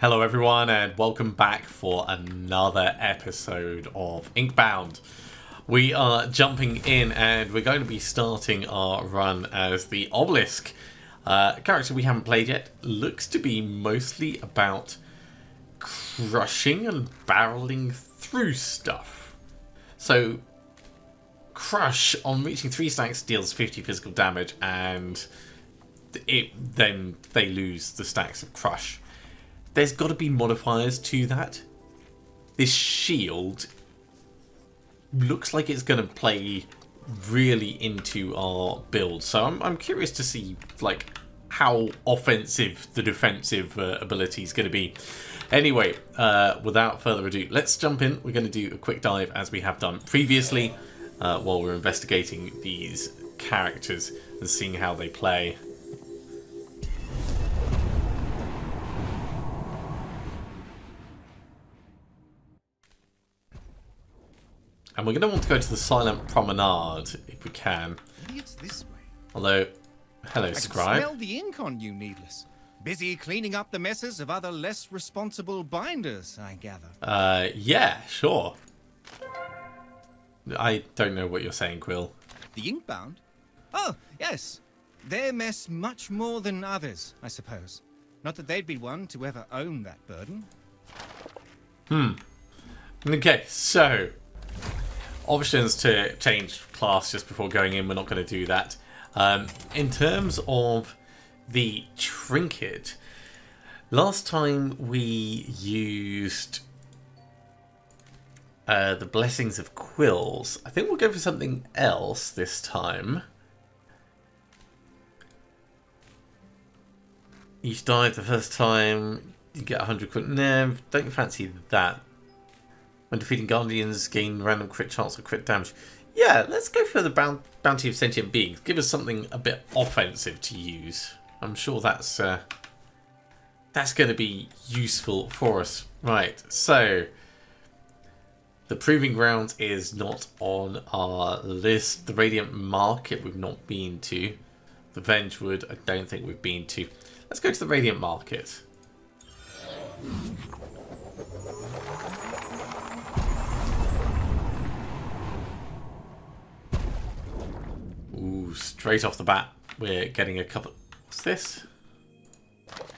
Hello everyone and welcome back for another episode of Inkbound. We are jumping in and we're going to be starting our run as the Obelisk. Character we haven't played yet. Looks to be mostly about crushing and barreling through stuff. So Crush on reaching 3 stacks deals 50 physical damage and then they lose the stacks of Crush. There's got to be modifiers to that. This shield looks like it's going to play really into our build. So I'm curious to see like how offensive the defensive ability is going to be. Anyway, without further ado, let's jump in. We're going to do a quick dive as we have done previously while we're investigating these characters and seeing how they play. And we're going to want to go to the Silent Promenade if we can. Maybe it's this way. Although, hello, I Scribe. can smell the ink on you, Needless. Busy cleaning up the messes of other less responsible binders, I gather. Yeah, sure. I don't know what you're saying, Quill. The Inkbound? Oh, yes. They mess much more than others, I suppose. Not that they'd be one to ever own that burden. Okay, so options to change class just before going in. We're not going to do that. In terms of the trinket, last time we used the Blessings of Quills. I think we'll go for something else this time. Each dive the first time, you get 100 crit. No, don't fancy that. When defeating Guardians, gain random crit chance or crit damage. Yeah, let's go for the Bounty of Sentient Beings. Give us something a bit offensive to use. I'm sure that's going to be useful for us. Right, so the Proving Ground is not on our list. The Radiant Market we've not been to. The Vengewood I don't think we've been to. Let's go to the Radiant Market. Ooh, straight off the bat, we're getting a couple... What's this?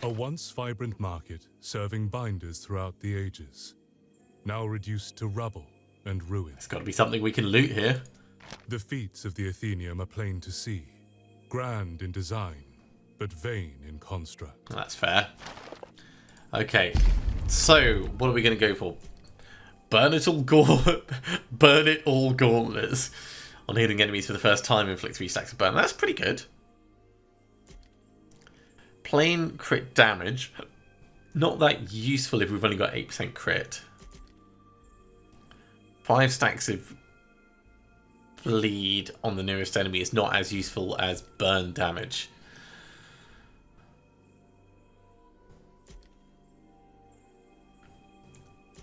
A once vibrant market serving binders throughout the ages, now reduced to rubble and ruin. It's got to be something we can loot here. The feats of the Athenium are plain to see, grand in design, but vain in construct. That's fair. Okay, so what are we going to go for? Burn it all gauntlets. On hitting enemies for the first time, inflict 3 stacks of burn. That's pretty good. Plain crit damage. Not that useful if we've only got 8% crit. 5 stacks of bleed on the nearest enemy is not as useful as burn damage.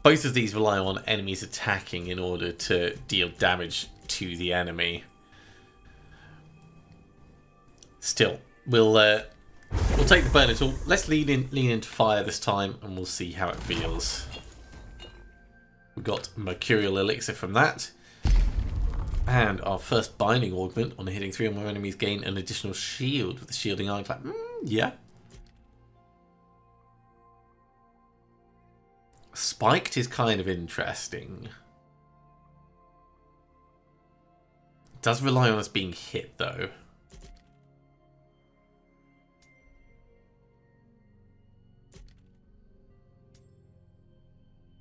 Both of these rely on enemies attacking in order to deal damage to the enemy. Still, we'll take the burner tool. Let's lean into fire this time, and we'll see how it feels. We got Mercurial Elixir from that, and our first binding augment on hitting 3 or more enemies gain an additional shield with the shielding ironclad. Yeah. Spiked is kind of interesting. It does rely on us being hit, though.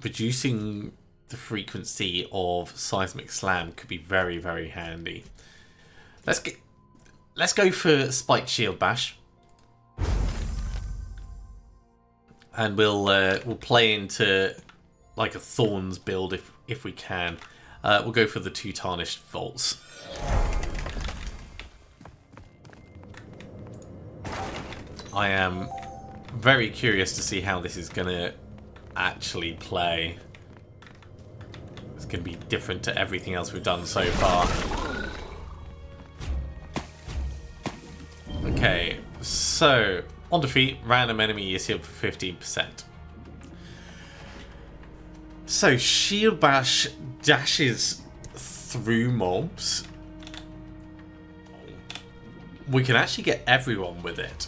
Reducing the frequency of seismic slam could be very, very handy. Let's go for spiked shield bash. And we'll play into like a Thorns build if we can. We'll go for the 2 tarnished vaults. I am very curious to see how this is going to actually play. It's going to be different to everything else we've done so far. Okay, so on defeat, random enemy is healed for 15%. So Shield Bash dashes through mobs. We can actually get everyone with it.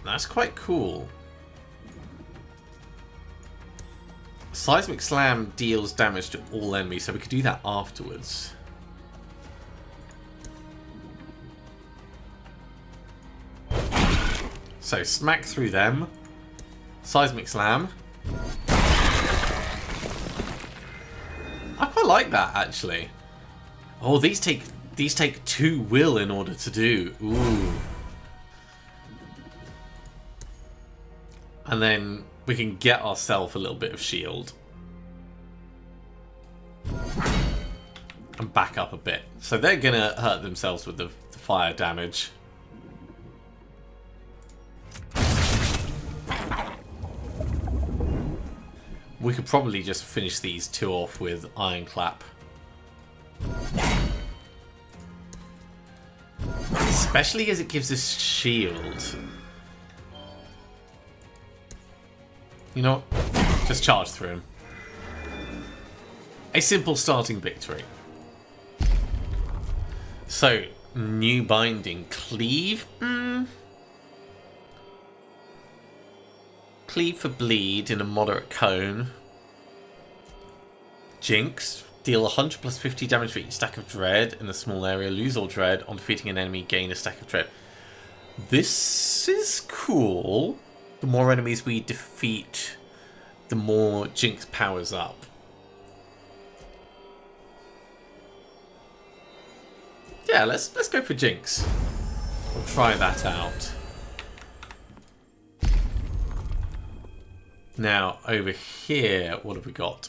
That's quite cool. Seismic Slam deals damage to all enemies, so we could do that afterwards. So smack through them. Seismic Slam. I quite like that, actually. Oh, these take 2 will in order to do. Ooh. And then we can get ourselves a little bit of shield. And back up a bit. So they're going to hurt themselves with the fire damage. We could probably just finish these 2 off with Iron Clap. Especially as it gives us shield. You know what? Just charge through him. A simple starting victory. So, new binding. Cleave? Cleave for bleed in a moderate cone. Jinx. Deal 100 plus 50 damage for each stack of dread in a small area. Lose all dread. On defeating an enemy, gain a stack of dread. This is cool. The more enemies we defeat, the more Jinx powers up. Yeah, let's go for Jinx. We'll try that out. Now, over here, what have we got?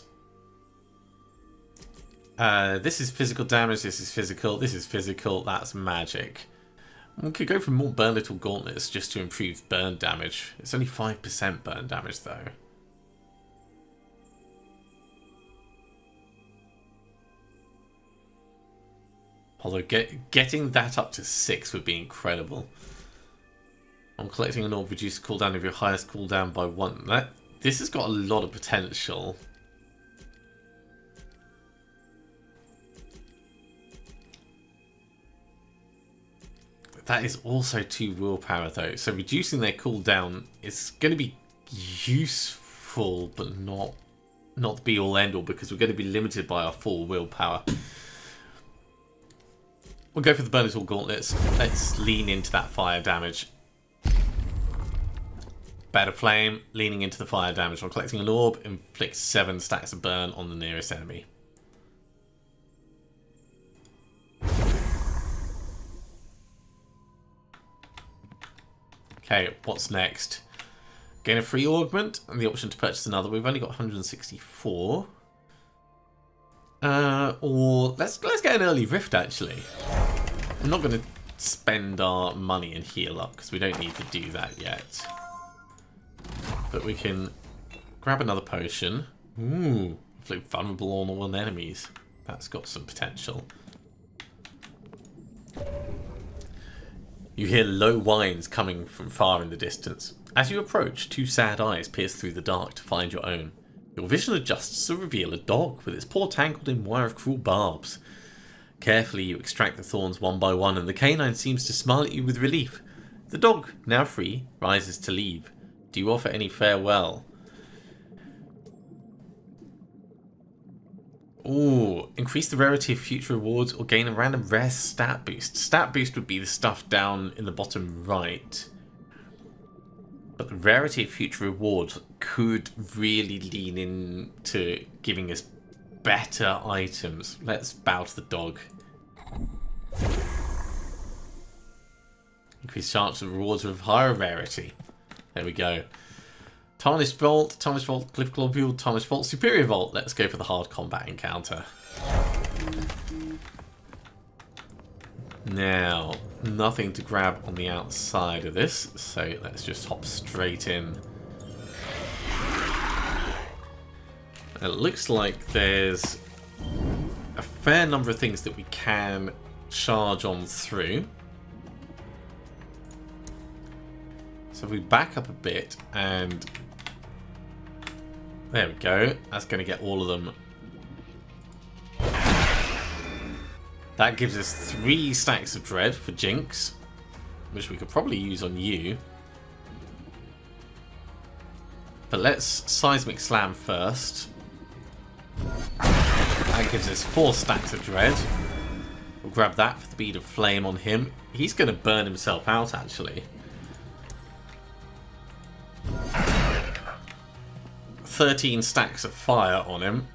This is physical damage, this is physical, this is physical, that's magic. We could go for more Burn Little Gauntlets just to improve burn damage. It's only 5% burn damage though. Although getting that up to 6 would be incredible. I'm collecting an orb, reduce the cooldown of your highest cooldown by 1. This has got a lot of potential. That is also 2 willpower though, so reducing their cooldown is going to be useful, but not the be all end all, because we're going to be limited by our full willpower. We'll go for the Burn Little Gauntlets. Let's lean into that fire damage. Better Flame, leaning into the fire damage. While collecting an orb, inflicts 7 stacks of burn on the nearest enemy. Okay, what's next? Gain a free augment and the option to purchase another. We've only got 164. Or let's get an early rift actually. I'm not going to spend our money and heal up because we don't need to do that yet. But we can grab another potion. Ooh, inflict vulnerable on all enemies. That's got some potential. You hear low whines coming from far in the distance. As you approach, 2 sad eyes pierce through the dark to find your own. Your vision adjusts to reveal a dog with its paw tangled in wire of cruel barbs. Carefully you extract the thorns one by one and the canine seems to smile at you with relief. The dog, now free, rises to leave. Do you offer any farewell? Ooh, increase the rarity of future rewards or gain a random rare stat boost. Stat boost would be the stuff down in the bottom right. But the rarity of future rewards could really lean into giving us better items. Let's bow to the dog. Increase chance of rewards with higher rarity. There we go. Tarnished Vault, Cliff Globule, Tarnished Vault, Superior Vault. Let's go for the hard combat encounter. Now, nothing to grab on the outside of this, so let's just hop straight in. It looks like there's a fair number of things that we can charge on through. So if we back up a bit and There we go. That's going to get all of them. That gives us 3 stacks of dread for Jinx, which we could probably use on you. But let's Seismic Slam first. That gives us 4 stacks of dread. We'll grab that for the bead of flame on him. He's going to burn himself out, actually. 13 stacks of fire on him.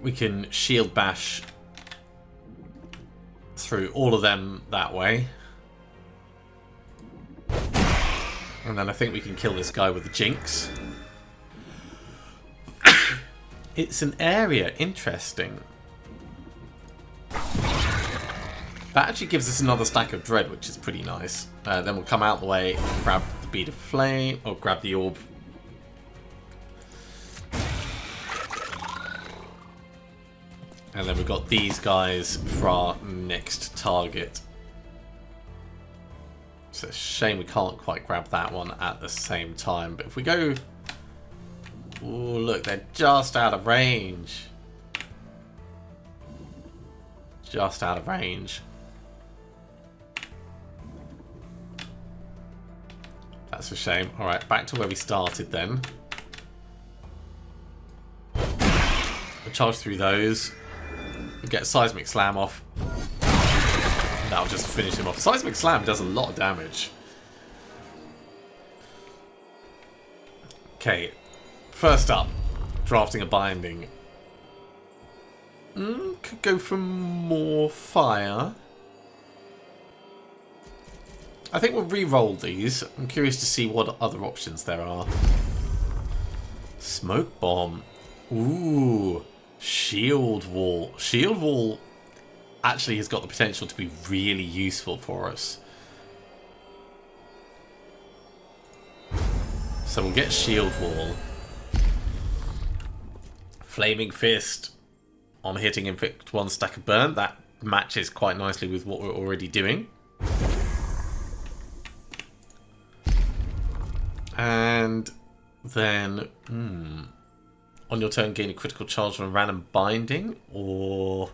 We can shield bash through all of them that way. And then I think we can kill this guy with the Jinx. It's an area. Interesting. That actually gives us another stack of dread, which is pretty nice. Then we'll come out the way, grab the bead of flame, or grab the orb. And then we've got these guys for our next target. It's a shame we can't quite grab that one at the same time. But if we go... Ooh, look, they're just out of range. Just out of range. That's a shame. Alright, back to where we started then. We'll charge through those. We'll get a Seismic Slam off. That'll just finish him off. Seismic Slam does a lot of damage. Okay, first up, drafting a binding. Could go for more fire. I think we'll re-roll these. I'm curious to see what other options there are. Smoke Bomb. Ooh. Shield Wall. Shield Wall actually has got the potential to be really useful for us. So we'll get Shield Wall. Flaming Fist. On hitting inflict 1 stack of burn. That matches quite nicely with what we're already doing. And then, on your turn, gain a critical charge from a random binding, or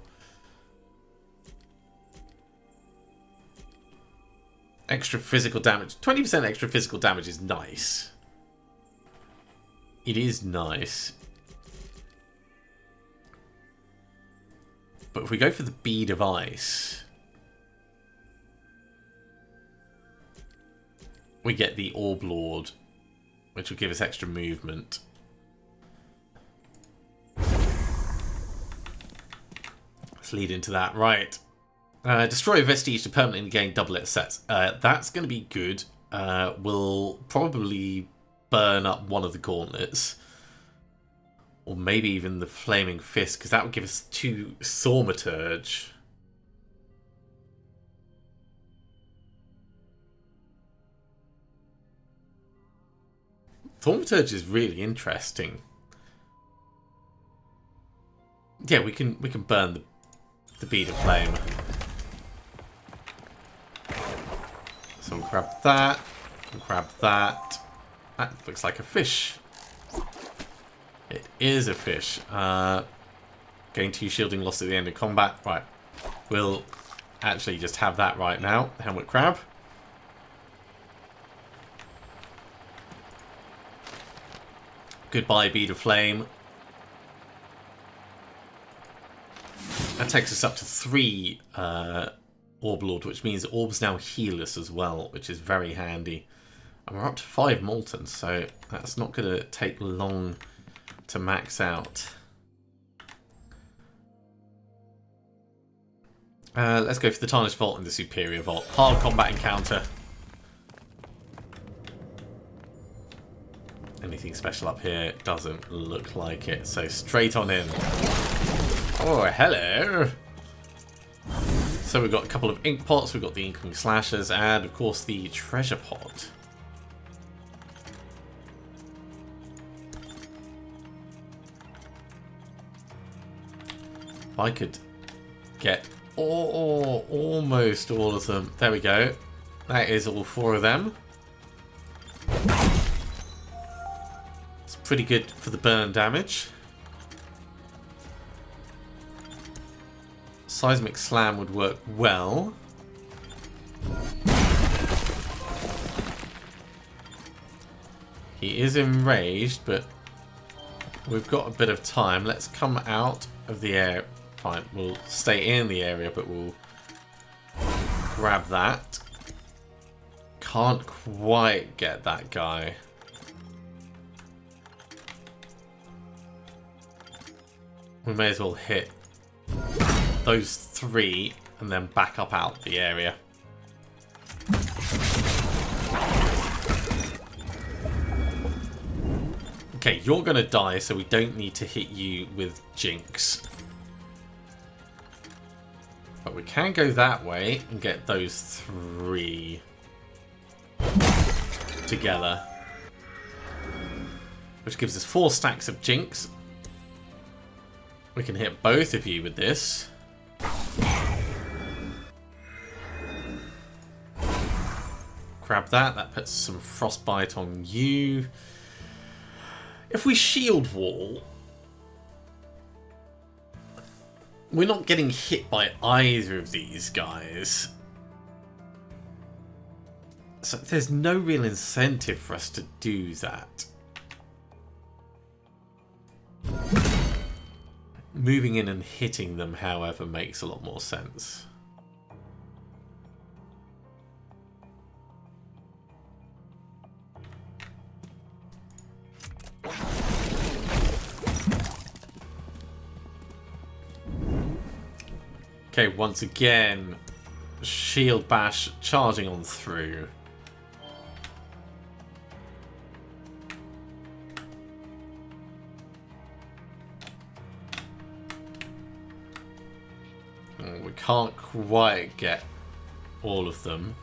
extra physical damage. 20% extra physical damage is nice. It is nice. But if we go for the Bead of Ice, we get the Orb Lord, which will give us extra movement. Let's lead into that. Right. Destroy a vestige to permanently gain double its sets. That's going to be good. We'll probably burn up one of the gauntlets. Or maybe even the Flaming Fist, because that would give us 2 Thaumaturge. Thaumaturge is really interesting. Yeah, we can burn the Bead of Flame. So we'll grab that. We'll grab that. That looks like a fish. It is a fish. Gain 2 shielding lost at the end of combat. Right. We'll actually just have that right now. Helmet Crab. Goodbye, Bead of Flame. That takes us up to 3 Orb Lord, which means Orbs now heal us as well, which is very handy. And we're up to 5 Molten, so that's not going to take long to max out. Let's go for the Tarnished Vault and the Superior Vault. Hard combat encounter. Anything special up here? Doesn't look like it. So straight on in. Oh, hello. So we've got a couple of ink pots. We've got the Inking Slashers and, of course, the Treasure Pot. If I could get Or almost all of them. There we go. That is all 4 of them. It's pretty good for the burn damage. Seismic Slam would work well. He is enraged, but we've got a bit of time. Let's come out of the air. Fine, we'll stay in the area, but we'll grab that. Can't quite get that guy. We may as well hit those 3 and then back up out the area. Okay, you're going to die, so we don't need to hit you with Jinx. But we can go that way and get those 3 together. Which gives us 4 stacks of Jinx. We can hit both of you with this. Grab that. That puts some frostbite on you. If we shield wall, we're not getting hit by either of these guys. So there's no real incentive for us to do that. Moving in and hitting them, however, makes a lot more sense. Okay, once again, Shield Bash charging on through. We can't quite get all of them.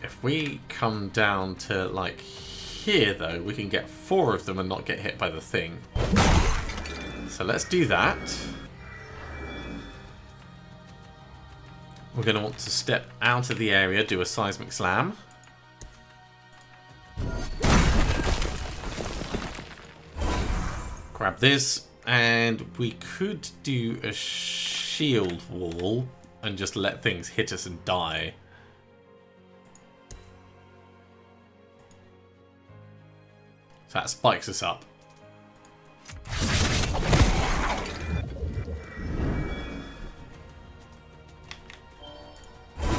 If we come down to like here though, we can get 4 of them and not get hit by the thing. So let's do that. We're going to want to step out of the area, do a Seismic Slam. Grab this, and we could do a shield wall and just let things hit us and die. So that spikes us up.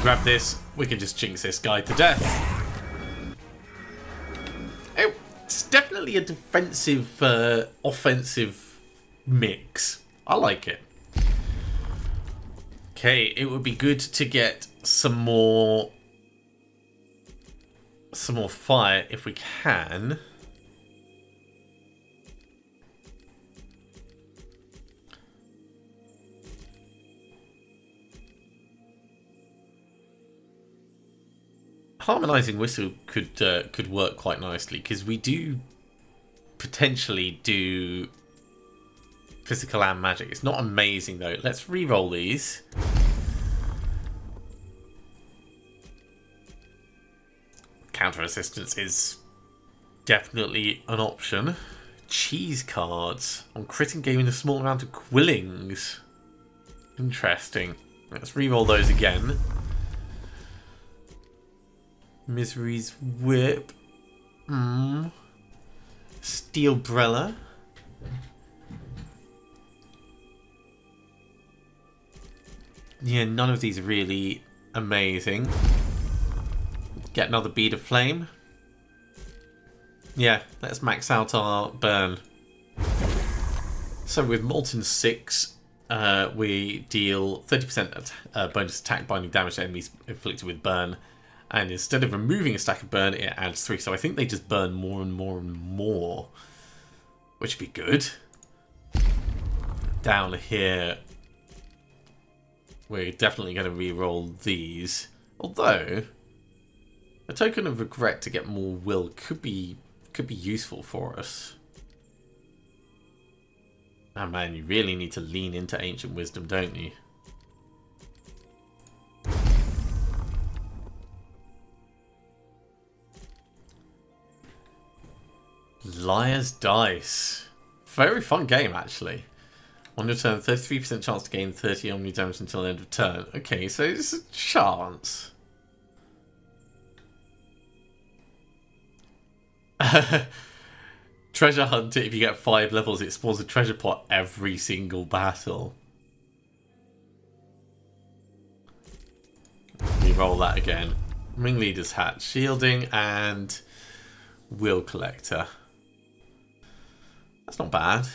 Grab this, we can just jinx this guy to death. It's definitely a defensive, offensive mix. I like it. Okay, it would be good to get some more fire if we can. Harmonizing Whistle could work quite nicely, because we do potentially do physical and magic. It's not amazing though. Let's re-roll these. Counter resistance is definitely an option. Cheese cards on critting gaming a small amount of quillings. Interesting. Let's re-roll those again. Misery's Whip. Steel Brella. Yeah, none of these are really amazing. Get another Bead of Flame. Yeah, let's max out our burn. So with Molten 6, we deal 30% bonus attack binding damage to enemies inflicted with burn. And instead of removing a stack of burn, it adds 3. So I think they just burn more and more and more. Which would be good. Down here, we're definitely going to re-roll these. Although, A token of regret to get more will could be useful for us. Oh man, you really need to lean into ancient wisdom, don't you? Liar's Dice. Very fun game, actually. On your turn, 33% chance to gain 30 omni damage until the end of turn. Okay, so it's a chance. Treasure Hunt, if you get 5 levels, it spawns a treasure pot every single battle. Reroll that again. Ringleader's Hat, Shielding, and Will Collector. That's not bad.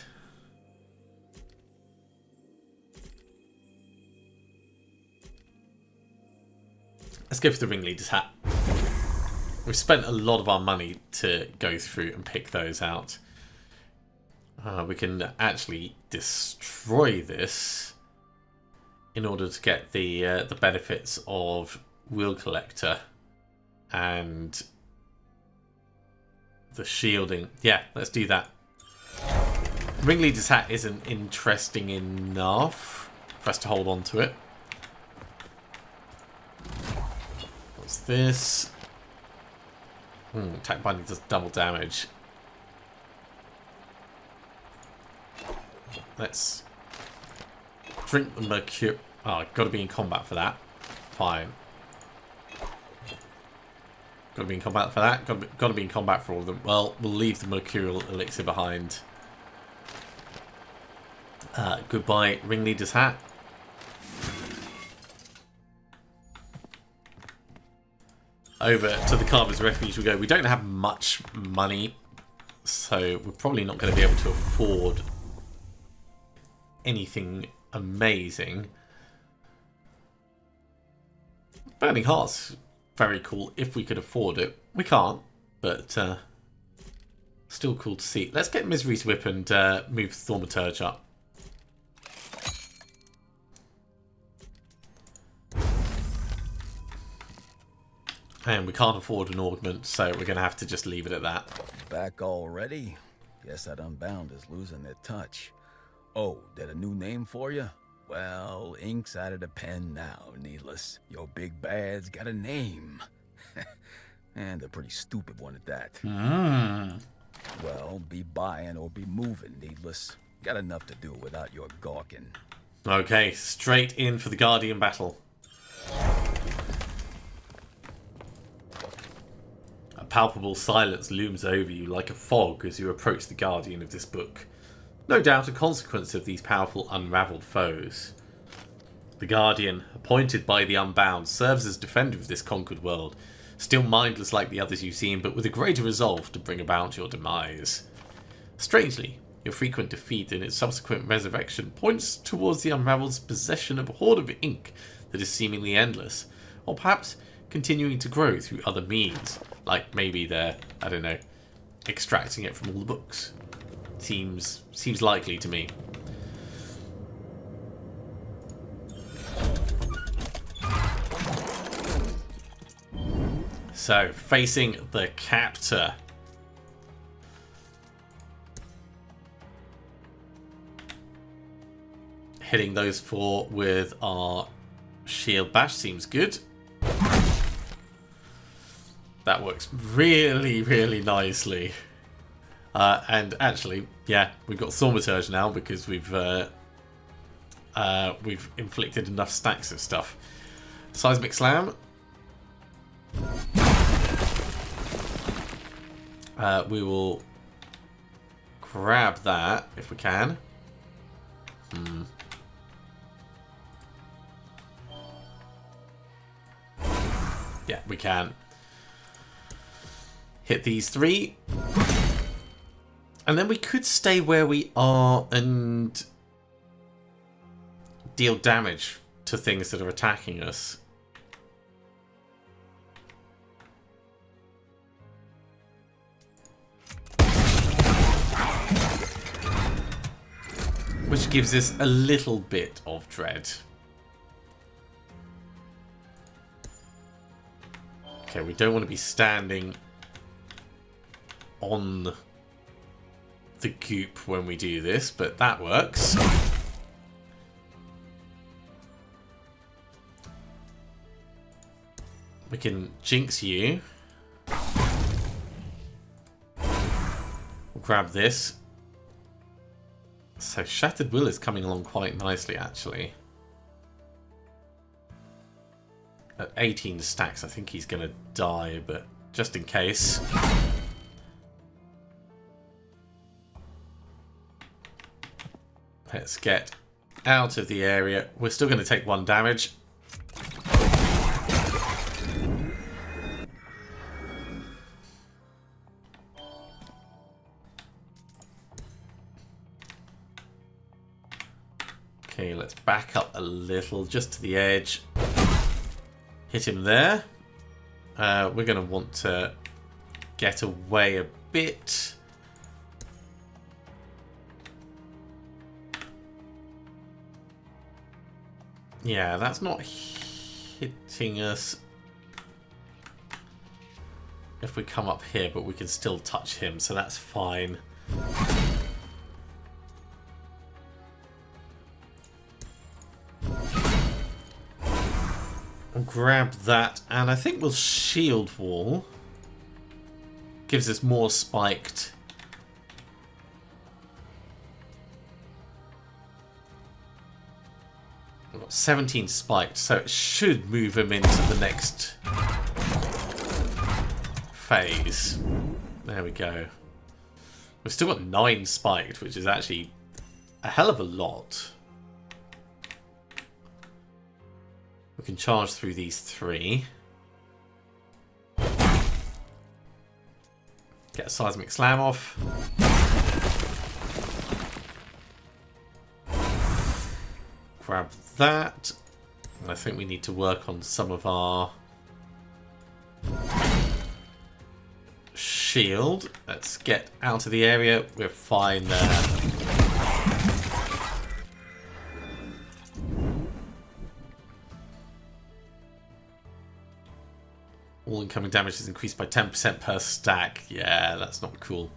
Let's go for the Ringleader's Hat. We've spent a lot of our money to go through and pick those out. We can actually destroy this in order to get the benefits of Will Collector and the shielding. Yeah, let's do that. Ringleader's Hat isn't interesting enough for us to hold on to it. What's this? Attack binding does double damage. Let's drink the mercury. Oh, gotta be in combat for that. Fine. Gotta be in combat for that. Gotta be in combat for all of them. Well, we'll leave the mercurial elixir behind. Goodbye, Ringleader's Hat. Over to the Carver's Refuge we go. We don't have much money, so we're probably not going to be able to afford anything amazing. Burning Heart's very cool if we could afford it. We can't, but still cool to see. Let's get Misery's Whip and move Thaumaturge up. And we can't afford an augment, so we're going to have to just leave it at that. Back already? Guess that Unbound is losing their touch. Oh, did a new name for you? Well, ink's out of the pen now, needless. Your big bad's got a name. And a pretty stupid one at that. Well, be buying or be moving, needless. Got enough to do without your gawking. Okay, straight in for the Guardian battle. A palpable silence looms over you like a fog as you approach the Guardian of this book. No doubt a consequence of these powerful unravelled foes. The Guardian, appointed by the Unbound, serves as defender of this conquered world, still mindless like the others you've seen, but with a greater resolve to bring about your demise. Strangely, your frequent defeat and its subsequent resurrection points towards the Unravelled's possession of a hoard of ink that is seemingly endless, or perhaps continuing to grow through other means, like maybe they're, I don't know, extracting it from all the books. Seems likely to me. So, facing the captor. Hitting those four with our shield bash seems good. That works really, really nicely. And actually, yeah, we've got Thaumaturge now because we've inflicted enough stacks of stuff. Seismic Slam. We will grab that if we can. Yeah, we can. Hit these three. And then we could stay where we are and deal damage to things that are attacking us. Which gives us a little bit of dread. Okay, we don't want to be standing on the goop when we do this, but that works. We can jinx you. We'll grab this. So Shattered Will is coming along quite nicely, actually. At 18 stacks, I think he's going to die, but just in case. Let's get out of the area. We're still going to take 1 damage. Okay, let's back up a little, just to the edge. Hit him there. We're going to want to get away a bit. Yeah, that's not hitting us if we come up here, but we can still touch him, so that's fine. I'll grab that, and I think we'll shield wall. Gives us more spiked. We've got 17 spiked, so it should move him into the next phase. There we go. We've still got 9 spiked, which is actually a hell of a lot. We can charge through these 3. Get a seismic slam off. Grab that. And I think we need to work on some of our shield. Let's get out of the area. We're fine there. All incoming damage is increased by 10% per stack. Yeah, that's not cool.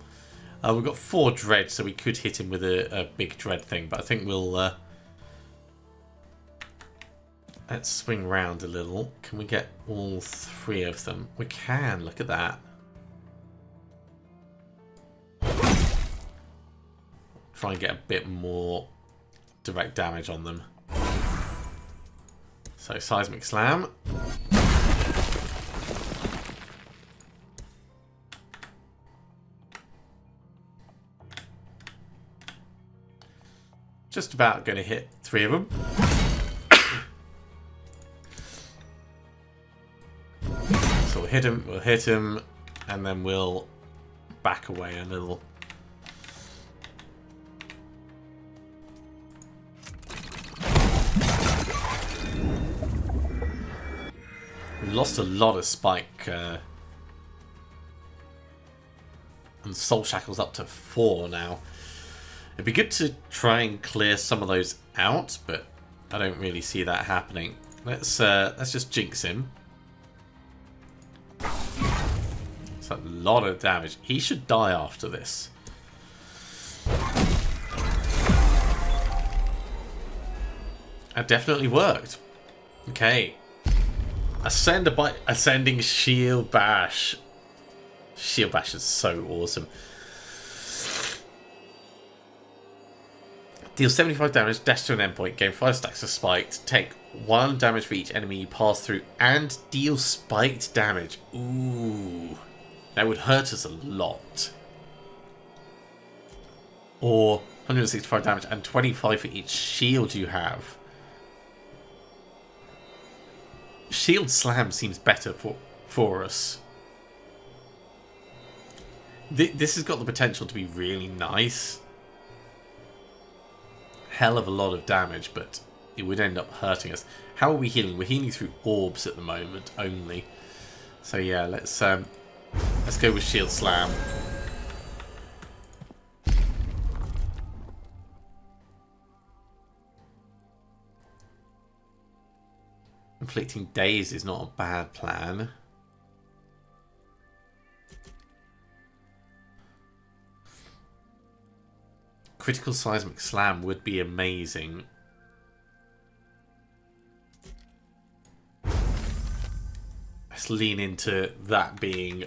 We've got 4 dread, so we could hit him with a big dread thing, but I think we'll... let's swing round a little. Can we get all 3 of them? We can, look at that. Try and get a bit more direct damage on them. So, seismic slam. Just about going to hit 3 of them. So we'll hit him, and then we'll back away a little. We lost a lot of spike, and soul shackles up to 4 now. It'd be good to try and clear some of those out, but I don't really see that happening. Let's just jinx him. It's a lot of damage. He should die after this. That definitely worked. Okay. Ascending Shield Bash. Shield Bash is so awesome. Deal 75 damage, dash to an endpoint, gain 5 stacks of spiked, take 1 damage for each enemy you pass through, and deal spiked damage. Ooh. That would hurt us a lot. Or 165 damage and 25 for each shield you have. Shield Slam seems better for us. This has got the potential to be really nice. Hell of a lot of damage, but it would end up hurting us. How are we healing? We're healing through orbs at the moment only. So yeah, let's go with Shield Slam. Inflicting Daze is not a bad plan. Critical seismic slam would be amazing. Let's lean into that being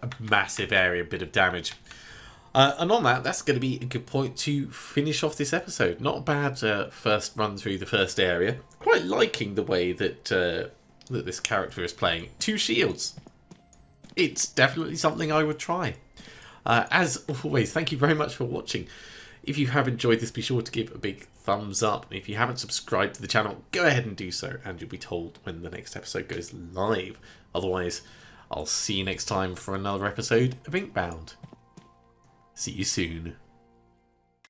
a massive area, bit of damage. And on that, that's going to be a good point to finish off this episode. Not a bad first run through the first area. Quite liking the way that that this character is playing. 2 shields. It's definitely something I would try. As always, thank you very much for watching. If you have enjoyed this, be sure to give a big thumbs up. And if you haven't subscribed to the channel, go ahead and do so, and you'll be told when the next episode goes live. Otherwise, I'll see you next time for another episode of Inkbound. See you soon.